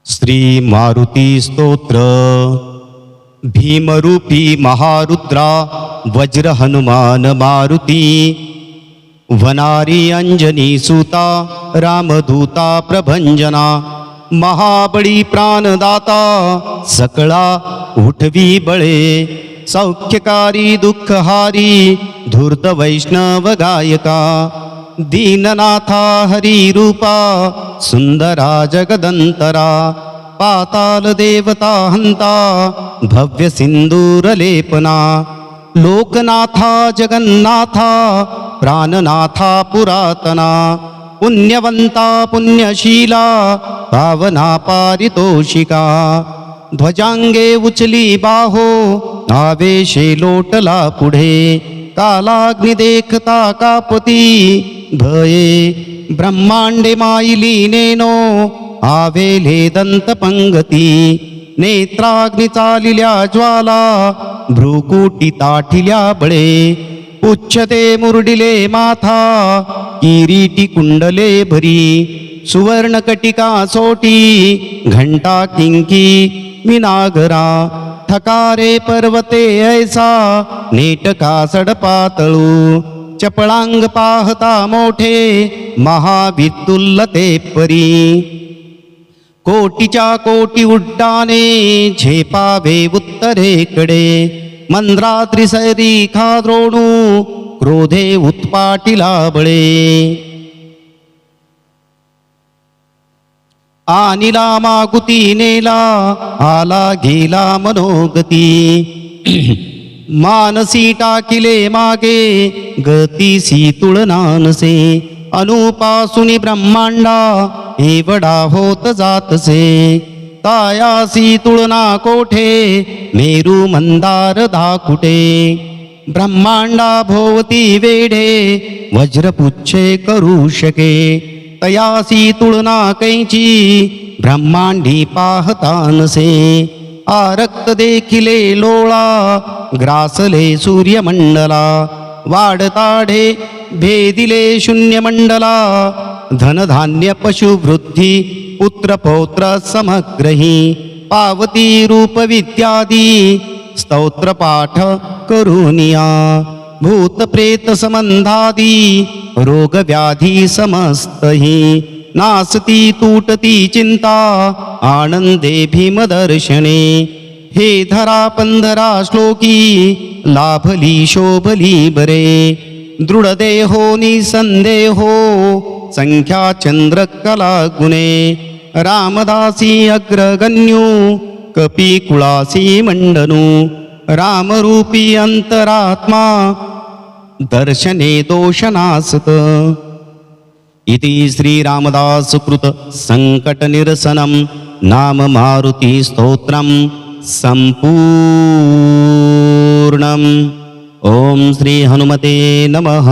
श्री मारुती स्तोत्र. भीमरूपी महारुद्रा वज्र हनुमान मारुती, वनारी अंजनी सुता रामदूता प्रभंजना, महाबळी प्राणदाता सकळा उठवी बळे, सौख्यकारी दुःखहारी धूर्त वैष्णव गायका, दीननाथा हरी रूपा सुंदरा जगदंतरा, पाताल देवता हंता भव्य सिंदूर लेपना, लोकनाथा जगन्नाथा प्राणनाथा पुरातना, पुण्यवंता पुण्यशीला पावना पारितोषिका, ध्वजांगे उचली बाहो आवेशे लोटला पुढे, कालाग्नि देखता कापती भये, ब्रह्मांडे माईली नेनो आवेले दंत पंगती, नेत्राग्नि चालिल्या ज्वाला भ्रुकुटी ताठिल्या बळे, उच्चते मुरडिले माथा किरीटी कुंडले भरी, सुवर्णकटिका सोटी घंटा किंकी विनागरा, थकारे पर्वते ऐसा नेटका सडपातळू, चपळांग पाहता मोठे महावितुल्लते परी, कोटीच्या कोटी उड्डाणे झेपावे उत्तरेकडे, मंद्राद्री सरी खाद्रोणू क्रोधे उत्पाटिला बळे, आनिला मागुती नेला आला गेला मनोगती, मानसी टाकिले मागे गतीसी तुळनानसे, अनुपासुनी ब्रह्मांडा एवढा होत जातसे, तायासी तुळना कोठे मेरू मंदार धाकुटे, ब्रह्मांडा भोवती वेढे वज्रपुच्छे करू शके, तयासी तुळना कैची ब्रह्मांडी पाहतानसे, आरक्त देखिले लोळा ग्रासले सूर्यमंडला, वाढताढे भेदिले शून्यमंडला, धनधान्य पशुवृद्धी पुत्र पौत्र समग्रही, पावती रूप विद्यादी स्तोत्र पाठ करुनिया, भूत प्रेत संबंधादी रोग व्याधी समस्तही, नासती तुटती चिंता आनंदे भीमदर्शने, हे धरा पंधरा श्लोकी लाभली शोभली बरे, दृढदेहो निसंदेहो संख्या चंद्र कला गुणे, रामदासी अग्रगण्यू कपी कुळासी मंडनू, रामरूपी अंतरात्मा दर्शने दोषनासत. इति श्री रामदास कृत संकट निरसनम नाम मारुती स्तोत्रम संपूर्णम. ओम श्री हनुमते नमः.